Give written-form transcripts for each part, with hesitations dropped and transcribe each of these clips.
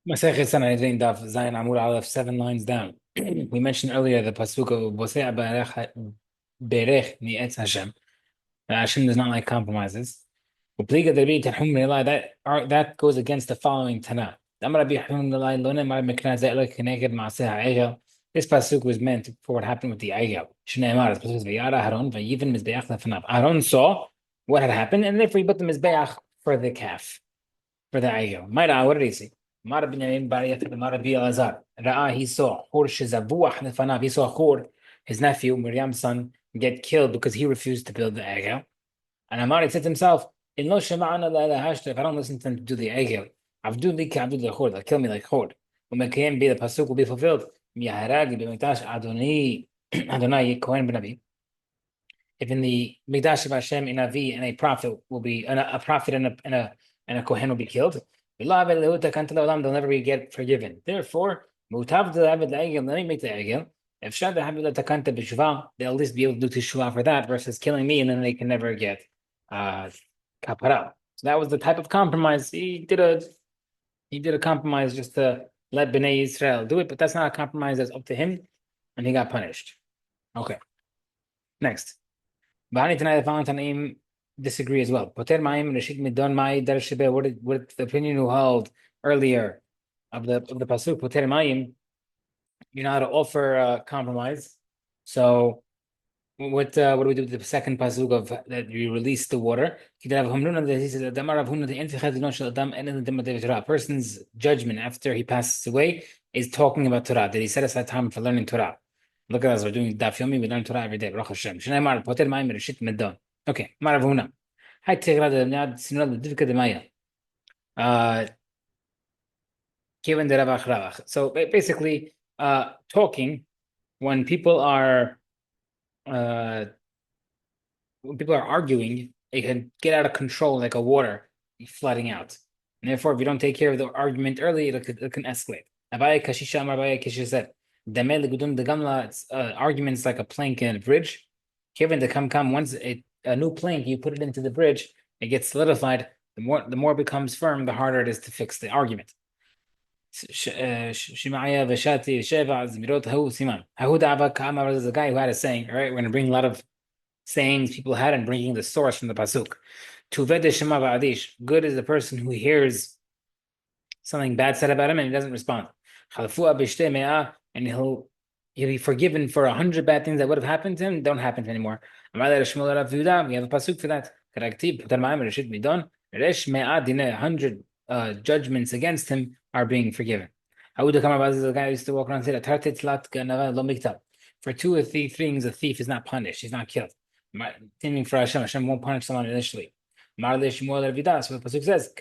Masechet Sanhedrin Daf Zayin Amud Aleph, 7 lines down. We mentioned earlier the pasuk of Bosei Berech Mi Etz Hashem. Hashem does not like compromises. Upliga Debi Terhum Milai, that goes against the following Tana. Amar Rabbi Terhum Milai Lo Nemar Mekna Ze'ela Keneged Maaseh HaEgel. This pasuk was meant for what happened with the Egel. Shneimar, the pasuk is V'yara Haron V'yivin Mizbeach Lefanav. Aaron saw what had happened, and therefore he put the Mizbeach for the calf, for the Egel. Maida, what did he see? Mara Binyamin Bar Yafid Mara Bi Elazar. Ra'a, he saw Hur Shezavuach Nefanav. He saw Hur, his nephew, Miriam's son, get killed because he refused to build the Egel. And Amari said to himself, In lo shema'ana la hashta, if I don't listen to them to do the Egel, Avdu li ka Avdu Hur, they'll kill me like Hur. Umekayem be the pasuk will be fulfilled. Miyaharagi b'mikdash Adonai Kohen b'Navi. If in the Mikdash of Hashem in Avi and a prophet will be a prophet and a Kohen will be killed, they'll never get forgiven. Therefore, let me make the Egel. If Shad have takanta b'shuvah, they'll at least be able to do teshuvah for that versus killing me, and then they can never get kapara. So that was the type of compromise. He did a compromise just to let Bnei Israel do it, but that's not a compromise that's up to him, and he got punished. Okay. Next. Bani Tanai, the following Tanaim disagree as well. Poter Ma'im Reshit Midon Mai Dar Shebe. What did the opinion who held earlier of the pasuk Poter Ma'im? You know how to offer compromise. So what do we do with the second pasuk of that you release the water? He says a person's judgment after he passes away is talking about Torah. Did he set aside time for learning Torah? Look at us, we're doing Daf Yomi, we learn Torah every day. Baruch Hashem. Shneimar poter ma'im reshit medon. Okay, Marav Huna. Hay tegra de mnad sinod divka de maya. Kiven de ravach ravach. So basically, talking when people are arguing, it can get out of control like a water flooding out. And therefore, if you don't take care of the argument early, it can escalate. Abaye kashisha amar Abaye kashisha said, "Damel legudum de gamla." Arguments like a plank in a bridge. Given the come once a new plank, you put it into the bridge, it gets solidified. The more it becomes firm, the harder it is to fix the argument. Shemaiah Veshati Sheva Zmirot Hu Siman. Hahuda Ava Kamar is a guy who had a saying. All right, we're going to bring a lot of sayings people had and bringing the source from the pasuk. Tuved Shema Va'adish. Good is the person who hears something bad said about him and he doesn't respond. Chalfua B'shtei Me'ah, and he'll be forgiven for 100 bad things that would have happened to him. Don't happen anymore. We have a pasuk for that. Resh Me'ah Dineh, 100 judgments against him are being forgiven. The guy who used to walk around and say, for 2 or 3 things, a thief is not punished, he's not killed. Meaning for Hashem won't punish someone initially. So the pasuk says,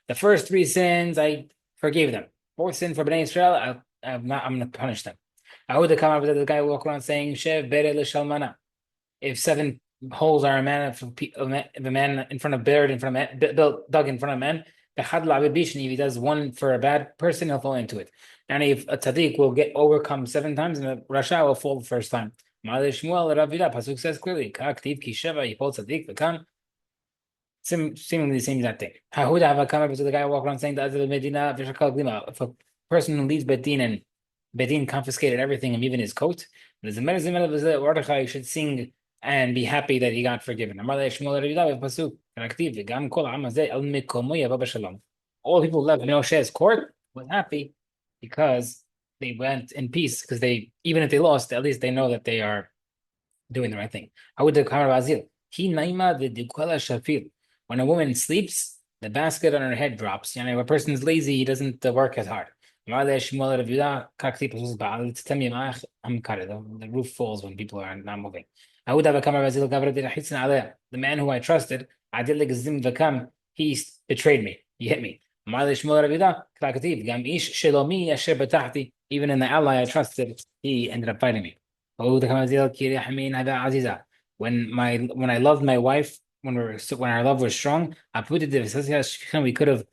the first 3 sins I forgave them. 4th sin for Bnei Israel, I'm going to punish them. The guy who walk around saying, if 7 holes are a man if a man in front of buried in front of man, dug in front of man, if he does 1 for a bad person, he'll fall into it. And if a tzaddik will get overcome 7 times, and a rasha will fall the first time. Pasuk says clearly, seemingly the same exact thing. The guy walk around saying that if a person who leads Bedin and Bedin confiscated everything and even his coat, you should sing and be happy that he got forgiven. All people left Moshe's court was happy because they went in peace, because even if they lost, at least they know that they are doing the right thing. When a woman sleeps, the basket on her head drops. If a person is lazy, he doesn't work as hard. The roof falls when people are not moving. The man who I trusted, he betrayed me. He hit me. Even in the ally I trusted, he ended up fighting me. When I loved my wife, when our love was strong, we could have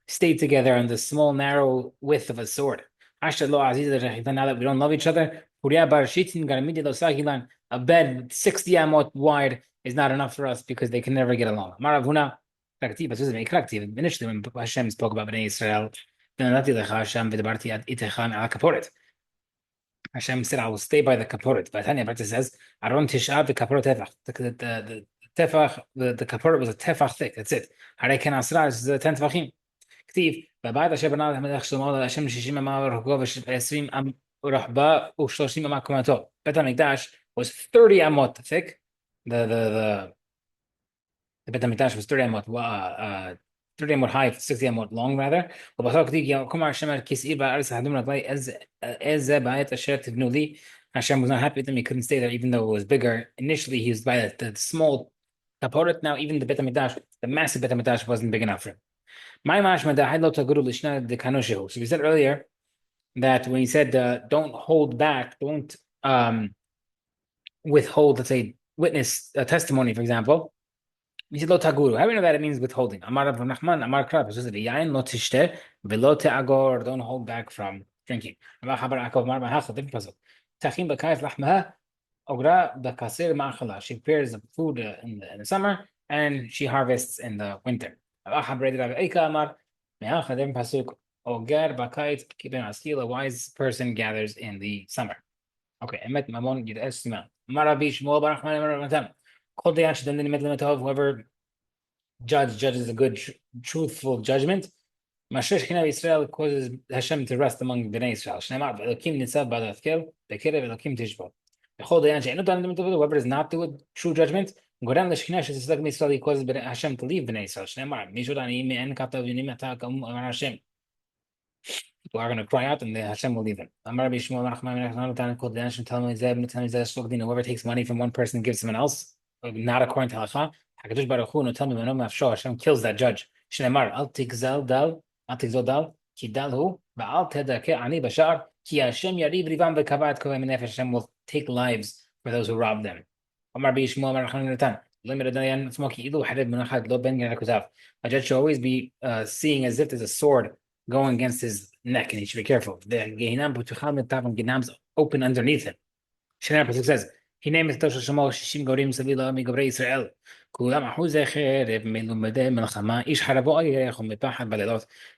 stayed together on the small, narrow width of a sword. Now that we don't love each other, a bed 60 amot wide is not enough for us because they can never get along. Initially, when Hashem spoke about Bnei Israel, ונתתי לך שם ודיברתי איתך מעל הכפורת. Hashem said, I will stay by the kaporet. But Tanya Bata says, Aron Tish'ab the kaporet tefach. The tefach, the kaporet was a tefach thick. That's it. Harei ken asra is the 10 tefachim. כתיב, בבית אשר בנה המלך שלמה להשם 60 אמה ורחבו ו20 ורחבה ו30 אמה קומתו. בית המקדש was 30 amot thick. The Beit HaMikdash was 30 amot, 30 amot high, 60 amot long rather. ובסוף כתיב, כמו השם כסעיר בארץ החדום רגלי, איזה בית אשר תבנו לי. Hashem was not happy with him. He couldn't stay there even though it was bigger. Initially, he was by the small kaporet. Now, even the Beit HaMikdash, the massive Beit HaMikdash wasn't big enough for him. So we said earlier that when he said, don't hold back, don't withhold, let's say, witness a testimony, for example. He said, lo taguru. How do we know that it means withholding? Amar Rav Nachman, Amar Krab. It says, yain lo tishteh, velo te'agor. Don't hold back from drinking. Tachim b'kayif lachmaha, ogra b'kasir ma'achala. She prepares the food in the summer, and she harvests in the winter. A wise person gathers in the summer. Okay, whoever judges a good, truthful judgment, Israel causes Hashem to rest among Bnei Israel. Whoever does not do a true judgment, causes Hashem to leave Bnei Israel. People are going to cry out and Hashem will leave them. Whoever takes money from one person and gives someone else, not according to halakha, Hashem kills that judge. Hashem will take lives for those who rob them. A judge should always be seeing as if there's a sword going against his neck, and he should be careful. The Gehinam's open underneath him. Shemar Pasuk says, he named it Shemo Shishim Gorim Savila Migobrei Israel.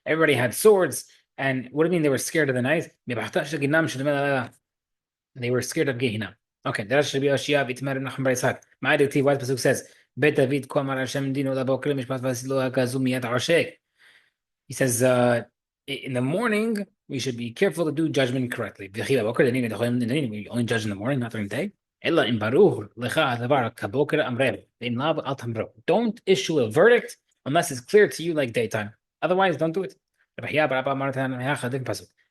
Everybody had swords, and what do you mean they were scared of the night? They were scared of Gehinam. Okay, that should be Oshia Vitmer Nachum Breitzak. My adjective, what Pasuk says, Bet David Kwamar Hashem Dino Labokre Mishpat Vasilo Hagazumiyat Arshek. He says, in the morning, we should be careful to do judgment correctly. We only judge in the morning, not during the day. Don't issue a verdict unless it's clear to you like daytime. Otherwise, don't do it.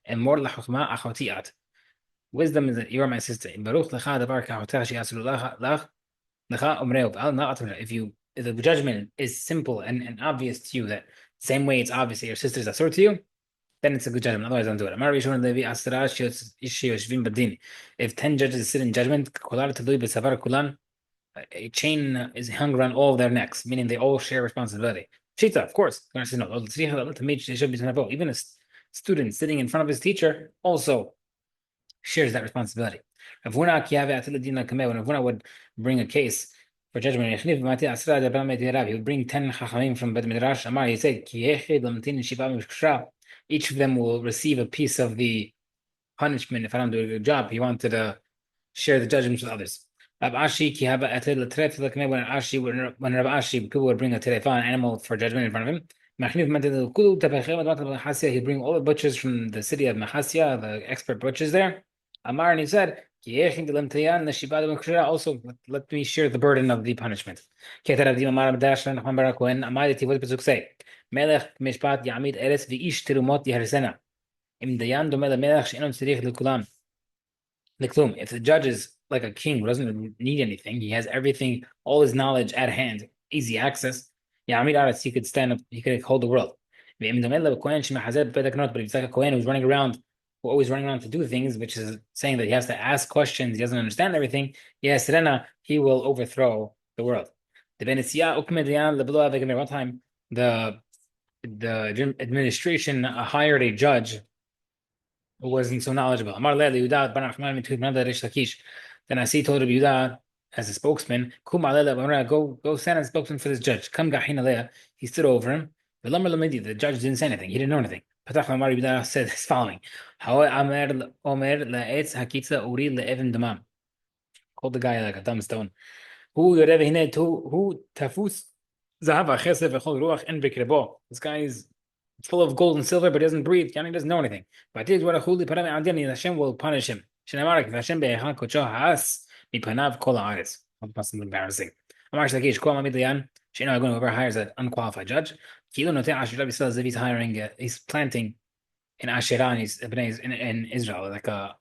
And more wisdom is that you are my sister. If the judgment is simple and obvious to you, that same way it's obvious that your sister is asur to you, then it's a good judgment. Otherwise, don't do it. If 10 judges sit in judgment, a chain is hung around all of their necks, meaning they all share responsibility. Shita, of course. Even a student sitting in front of his teacher also shares that responsibility. When Avuna would bring a case for judgment, he would bring 10 chachamim from Bet Midrash. He said, each of them will receive a piece of the punishment if I don't do a good job. He wanted to share the judgments with others. When Rav Ashi, people would bring a terefa, an animal for judgment in front of him. He'd bring all the butchers from the city of Mahasya, the expert butchers there. Amar, and he said, also let me share the burden of the punishment. Melech mishpat yamid eretz v'ish terumot yaharsena. Im dayan dome lemelech she'enon tzarich lekulam. If the judge is like a king who doesn't need anything, he has everything, all his knowledge at hand, easy access. Yamid aretz, he could stand up, he could hold the world. But if it's like a kohen who's running around, always running around to do things, which is saying that he has to ask questions, he doesn't understand everything, yes, he will overthrow the world. One time, the administration hired a judge who wasn't so knowledgeable. Then Asi told Rabbi Yehuda, as a spokesman. Go stand as a spokesman for this judge. Come he stood over him. The judge didn't say anything. He didn't know anything. Said his following. Called the guy like a dumb stone. Who tafus zahava chesed v'chol ruach en b'krebo. This guy is full of gold and silver, but he doesn't breathe. He doesn't know anything. But Hashem will punish him. Hashem be'echa kocho ha'as mipanav kol ha'aretz. Something embarrassing. Amar Shakish kol amid liyan. Sheino Agun, whoever hires an unqualified judge. Kilo notei Asherah b'Yisrael as if he's hiring, he's planting in Asherah in Israel, like a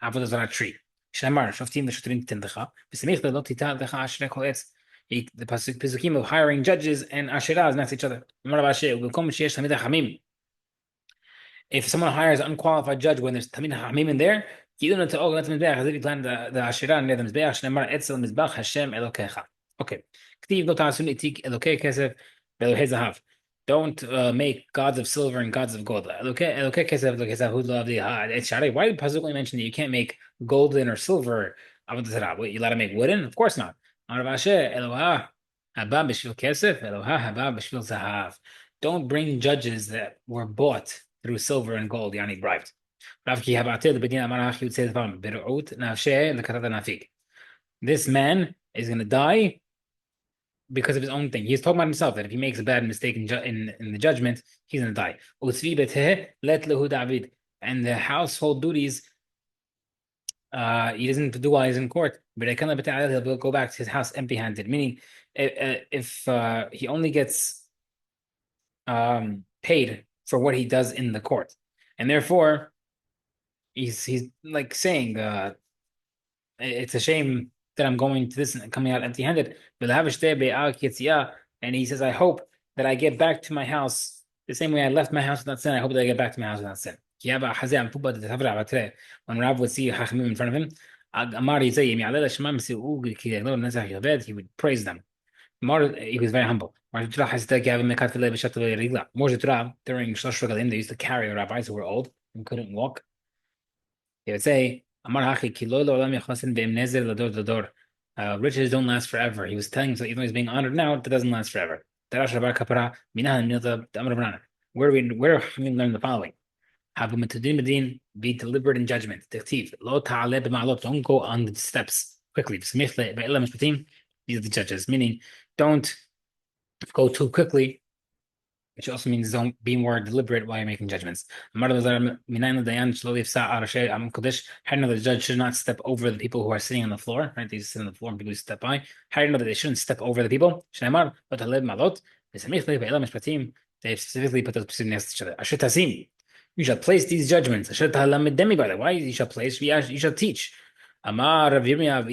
avodah zarah tree. Shamar, shoftim v'shotrim tindecha. V'semich lo tita lecha Asherah kol etz. The Pesukim of hiring judges and Asherah is next to each other. If someone hires an unqualified judge when there's Tamid Hamim in there, as if he planned the Asherah near the Mizbeach, Shnemar Etzel Mizbach Hashem Elokecha. Okay. Don't make gods of silver and gods of gold. Why did Pasuk mention that you can't make golden or silver? What, you let to make wooden? Of course not. Don't bring judges that were bought through silver and gold, yani bribed. This man is going to die because of his own thing. He's talking about himself that if he makes a bad mistake in the judgment, he's going to die. And the household duties, he doesn't do while he's in court, but he'll go back to his house empty-handed. Meaning, if he only gets paid for what he does in the court, and therefore he's like saying, it's a shame that I'm going to this and coming out empty-handed. And he says, I hope that I get back to my house the same way I left my house without sin. I hope that I get back to my house without sin. When Rav would see Chachamim in front of him, he would praise them. He was very humble. During Shlosh Regalim, they used to carry rabbis who were old and couldn't walk. They would say, riches don't last forever. He was telling us that even though he's being honored now, that doesn't last forever. Where do we learn the following? Be deliberate in judgment. Don't go on the steps quickly. These are the judges, meaning don't go too quickly, which also means don't be more deliberate while you're making judgments. How do the judge should not step over the people who are sitting on the floor, right? They sit on the floor and people step by. How do you know that they shouldn't step over the people? They specifically put those positions next to each other. You shall place these judgments. Why you shall place? You shall teach. Amar Rav Yirmiyah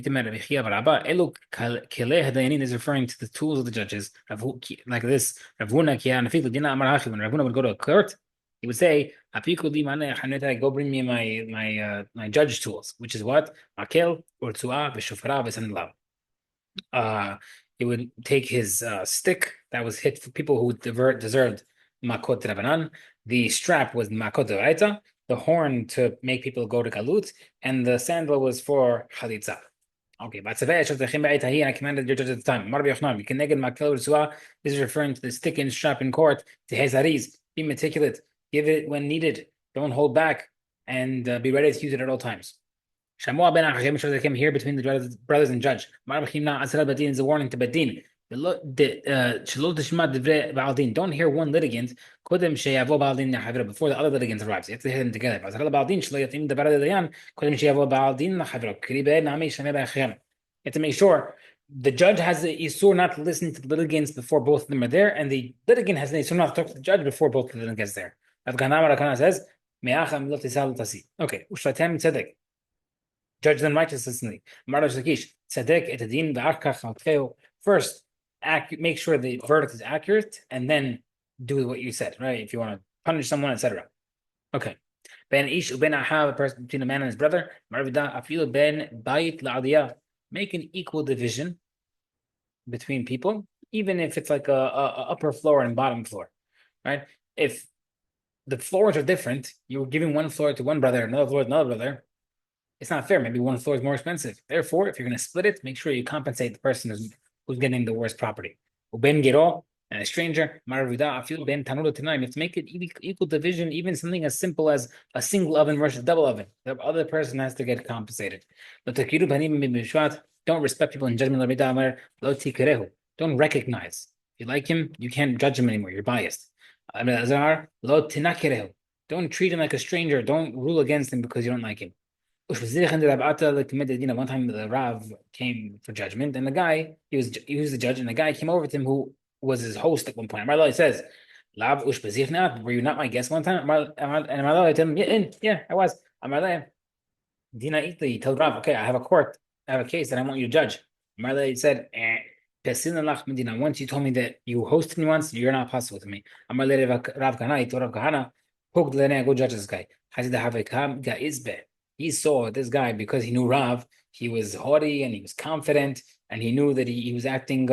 Elu is referring to the tools of the judges. Like this, Rav Huna when Rav Huna would go to a court, he would say, "Go bring me my judge tools," which is what makel, urtzua, v'shofara, v'sanlav. He would take his stick that was hit for people who deserved makot rabanan. The strap was makot d'oraita. The horn to make people go to galut, and the sandal was for chalitza. Okay, and I commanded your judge at the time. This is referring to the stick and strap in court. To Hezariz, be meticulous, give it when needed, don't hold back, and be ready to use it at all times. Shamua ben Achim came here between the brothers and judge. Is a warning to Badin. Don't hear one litigant before the other litigants arrives. You have to hear them together. You have to make sure the judge has the isur not to listen to the litigants before both of them are there, and the litigant has the isur not to talk to the judge before both of them gets there. Says, okay, judge them righteously. First, make sure the verdict is accurate, and then do what you said, right? If you want to punish someone, etc. Okay. Ben ish uben ahav, a person between a man and his brother. Make an equal division between people, even if it's like a upper floor and bottom floor, right? If the floors are different, you're giving one floor to one brother, another floor to another brother. It's not fair. Maybe one floor is more expensive. Therefore, if you're going to split it, make sure you compensate the person who's getting the worst property. Uben gero and a stranger, maravida afil ben tanura tanaim. You have to make it equal division, even something as simple as a single oven versus double oven. The other person has to get compensated. Don't respect people in judgment. Don't recognize. If you like him, you can't judge him anymore. You're biased. Don't treat him like a stranger. Don't rule against him because you don't like him. One time the Rav came for judgment, and the guy, he was the judge, and the guy came over to him who was his host at one point. Amar says, Lav were you not my guest one time? And Amar told him, yeah, I was. Amar Dina Ita, he told Rav, okay, I have a case that I want you to judge. Amar said, once you told me that you hosted me once, you're not possible to me. Amar Rav Kahana, he told Rav Kahana, go judge this guy. He saw this guy because he knew Rav. He was haughty and he was confident, and he knew that he was acting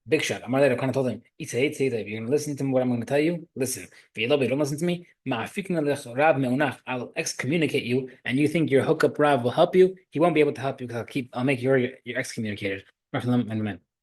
big shot. Amar later kind of told him, if you're going to listen to what I'm going to tell you, listen. If you don't listen to me, I'll excommunicate you, and you think your hookup Rav will help you. He won't be able to help you because I'll make you excommunicated.